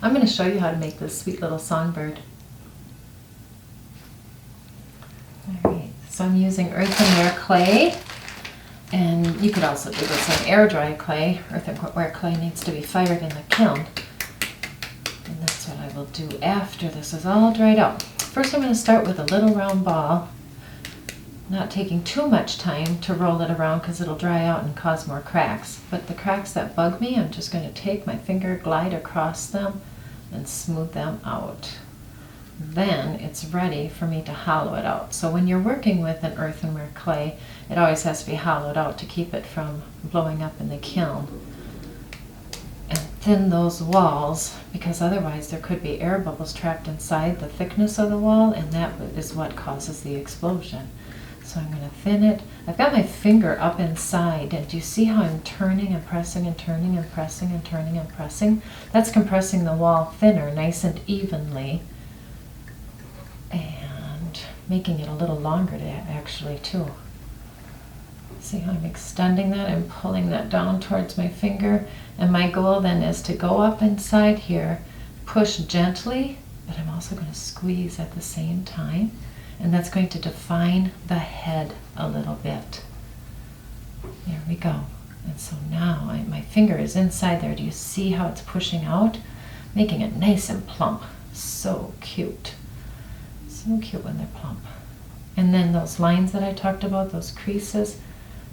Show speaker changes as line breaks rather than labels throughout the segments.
I'm going to show you how to make this sweet little songbird. Alright, so I'm using earthenware clay, and you could also do this in air dry clay. Earthenware clay needs to be fired in the kiln, and that's what I will do after this is all dried out. First I'm going to start with a little round ball, not taking too much time to roll it around because it'll dry out and cause more cracks. But the cracks that bug me, I'm just going to take my finger, glide across them, and smooth them out. Then it's ready for me to hollow it out. So when you're working with an earthenware clay, it always has to be hollowed out to keep it from blowing up in the kiln. And thin those walls, because otherwise there could be air bubbles trapped inside the thickness of the wall, and that is what causes the explosion. So I'm going to thin it. I've got my finger up inside, and do you see how I'm turning and pressing and turning and pressing and turning and pressing? That's compressing the wall thinner, nice and evenly, and making it a little longer actually too. See how I'm extending that and pulling that down towards my finger, and my goal then is to go up inside here, push gently, but I'm also going to squeeze at the same time. And that's going to define the head a little bit. There we go. And so now my finger is inside there. Do you see how it's pushing out? Making it nice and plump. So cute. So cute when they're plump. And then those lines that I talked about, those creases,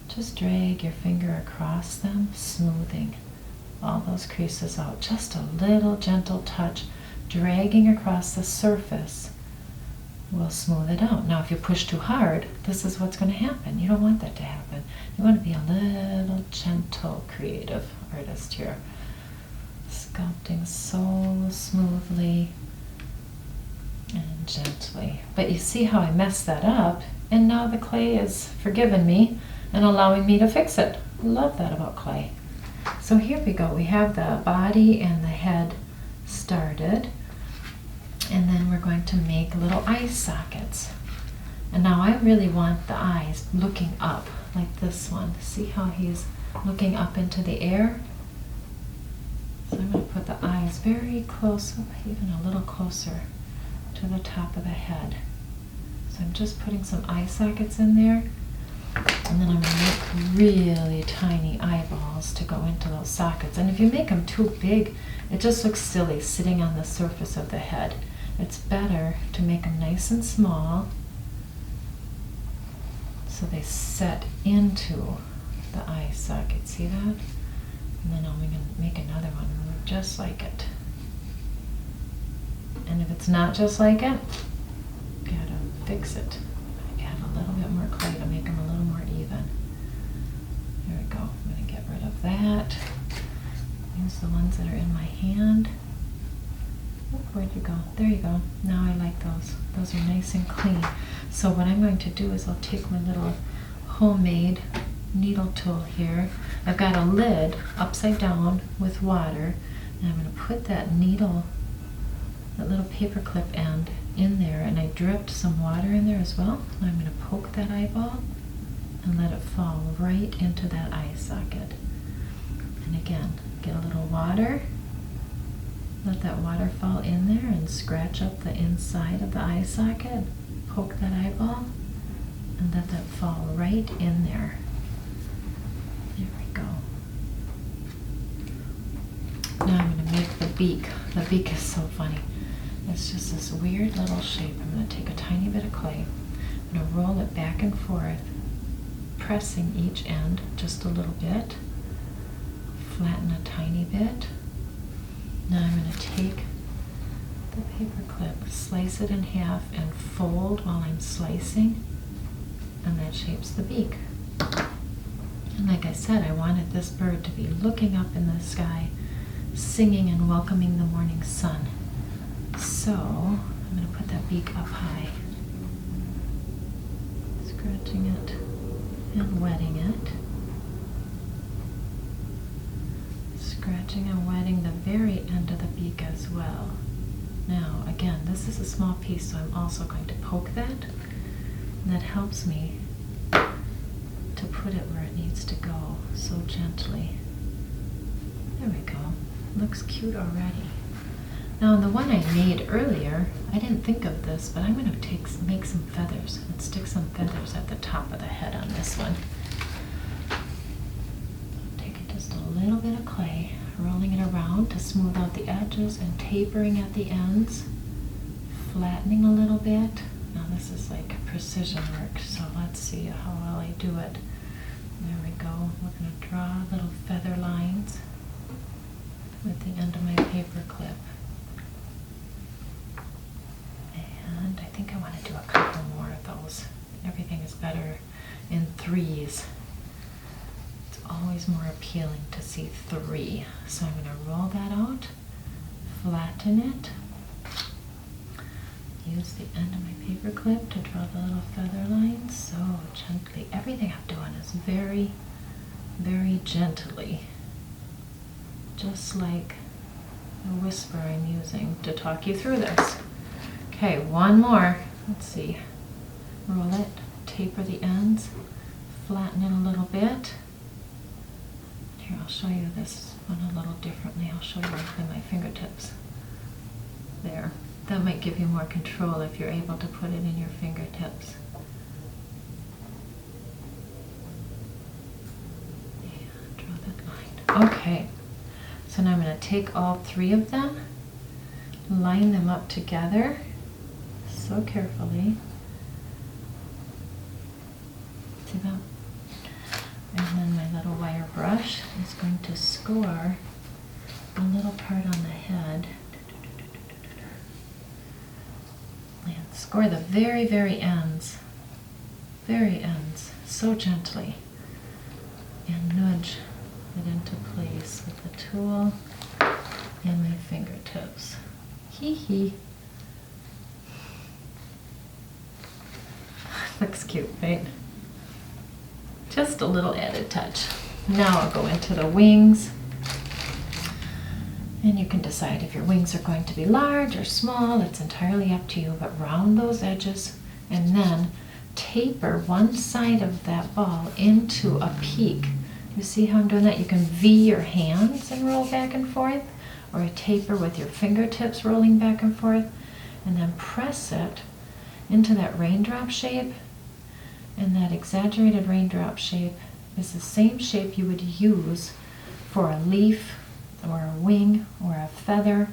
just drag your finger across them, smoothing all those creases out. Just a little gentle touch, dragging across the surface. We'll smooth it out. Now if you push too hard, this is what's going to happen. You don't want that to happen. You want to be a little gentle, creative artist here. Sculpting so smoothly and gently. But you see how I messed that up, and now the clay is forgiving me and allowing me to fix it. Love that about clay. So here we go. We have the body and the head started. And then we're going to make little eye sockets. And now I really want the eyes looking up, like this one. See how he's looking up into the air? So I'm going to put the eyes very close, even a little closer to the top of the head. So I'm just putting some eye sockets in there. And then I'm going to make really tiny eyeballs to go into those sockets. And if you make them too big, it just looks silly sitting on the surface of the head. It's better to make them nice and small so they set into the eye socket. See that? And then I'm going to make another one just like it. And if it's not just like it, gotta fix it. Add a little bit more clay to make them a little more even. There we go. I'm going to get rid of that. Use the ones that are in my hand. Where'd you go? There you go. Now I like those. Those are nice and clean. So what I'm going to do is I'll take my little homemade needle tool here. I've got a lid upside down with water, and I'm going to put that needle, that little paper clip end in there, and I dripped some water in there as well. And I'm going to poke that eyeball and let it fall right into that eye socket. And again, get a little water. Let that water fall in there and scratch up the inside of the eye socket. Poke that eyeball and let that fall right in there. There we go. Now I'm going to make the beak. The beak is so funny. It's just this weird little shape. I'm going to take a tiny bit of clay. I'm going to roll it back and forth, pressing each end just a little bit. Flatten a tiny bit. Now I'm going to take the paper clip, slice it in half, and fold while I'm slicing, and that shapes the beak. And like I said, I wanted this bird to be looking up in the sky, singing and welcoming the morning sun. So I'm going to put that beak up high, scratching it and wetting it. Scratching and wetting the very end of the beak as well. Now, again, this is a small piece, so I'm also going to poke that. And that helps me to put it where it needs to go, so gently. There we go. Looks cute already. Now, the one I made earlier, I didn't think of this, but I'm going to make some feathers and stick some feathers at the top of the head on this one. Taking just a little bit of clay, rolling it around to smooth out the edges and tapering at the ends, flattening a little bit. Now this is like precision work, so let's see how well I do it. There we go. We're going to draw little feather lines with the end of my paper clip. And I think I want to do a couple more of those. Everything is better in threes. It's always more appealing to see three. So I'm going to roll that out, flatten it, use the end of my paper clip to draw the little feather lines so gently. Everything I'm doing is very, very gently. Just like the whisper I'm using to talk you through this. Okay, one more. Let's see. Roll it, taper the ends, flatten it a little bit. Here, I'll show you this one a little differently. I'll show you with my fingertips. There. That might give you more control if you're able to put it in your fingertips. And draw that line. Okay. So now I'm going to take all three of them, line them up together so carefully. See that? And then my little wire brush is going to score a little part on the head. And score the very, very ends, so gently. And nudge it into place with the tool and my fingertips. Hee hee. Looks cute, right? Just a little added touch. Now I'll go into the wings. And you can decide if your wings are going to be large or small. It's entirely up to you. But round those edges and then taper one side of that ball into a peak. You see how I'm doing that? You can V your hands and roll back and forth, or taper with your fingertips rolling back and forth, and then press it into that raindrop shape. And that exaggerated raindrop shape is the same shape you would use for a leaf or a wing or a feather.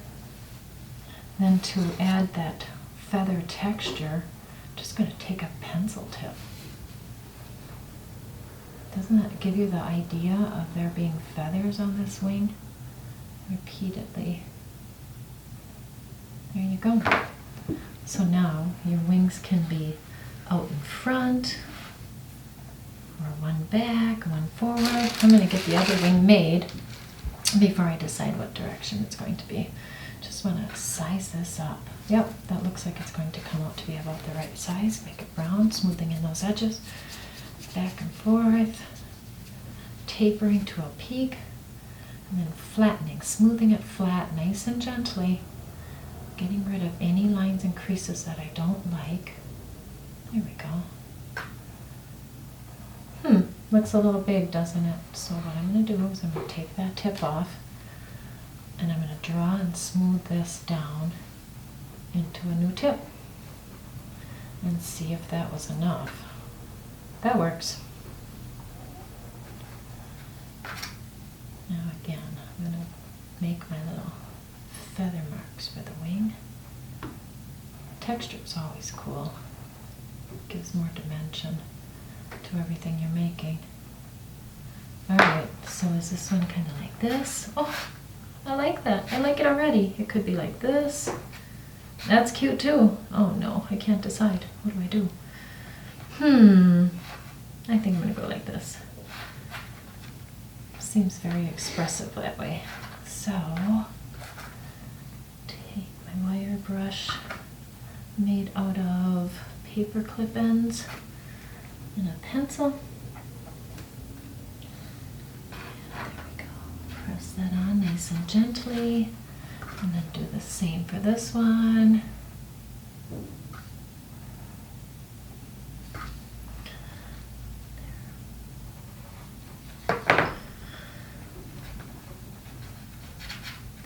Then to add that feather texture, I'm just going to take a pencil tip. Doesn't that give you the idea of there being feathers on this wing? Repeatedly. There you go. So now your wings can be out in front, or one back, one forward. I'm going to get the other wing made before I decide what direction it's going to be. Just want to size this up. Yep, that looks like it's going to come out to be about the right size. Make it round, smoothing in those edges. Back and forth, tapering to a peak, and then flattening, smoothing it flat, nice and gently, getting rid of any lines and creases that I don't like. There we go. Looks a little big, doesn't it? So what I'm going to do is I'm going to take that tip off, and I'm going to draw and smooth this down into a new tip and see if that was enough. That works. Now again, I'm going to make my little feather marks for the wing. Texture is always cool. It gives more dimension to everything you're making. Alright, so is this one kind of like this? Oh, I like that. I like it already. It could be like this. That's cute too. Oh no, I can't decide. What do I do? I think I'm going to go like this. Seems very expressive that way. So, take my wire brush made out of paper clip ends and a pencil. There we go. Press that on nice and gently, and then do the same for this one.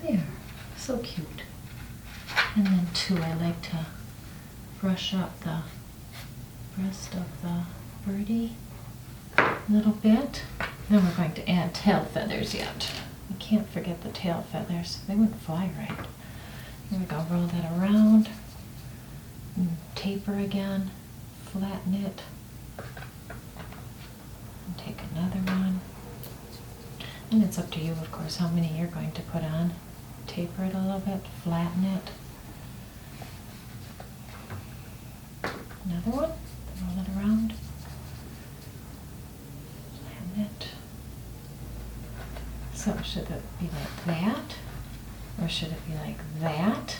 There, so cute. too, I like to brush up the rest of the birdie a little bit. Then we're going to add tail feathers yet. We can't forget the tail feathers. They wouldn't fly right. Here we go, roll that around. And taper again, flatten it. And take another one. And it's up to you, of course, how many you're going to put on. Taper it a little bit, flatten it. Another one, roll it around. Flatten it. So should it be like that? Or should it be like that?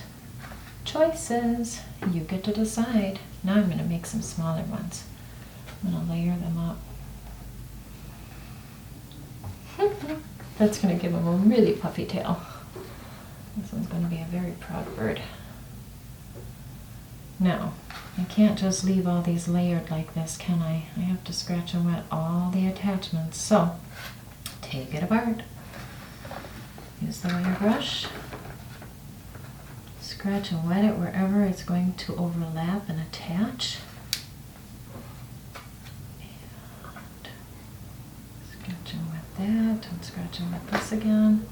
Choices. You get to decide. Now I'm going to make some smaller ones. I'm going to layer them up. That's going to give them a really puffy tail. This one's going to be a very proud bird. Now, I can't just leave all these layered like this, can I? I have to scratch and wet all the attachments. So, take it apart. Use the wire brush. Scratch and wet it wherever it's going to overlap and attach. And scratch and wet that, and scratch and wet this again.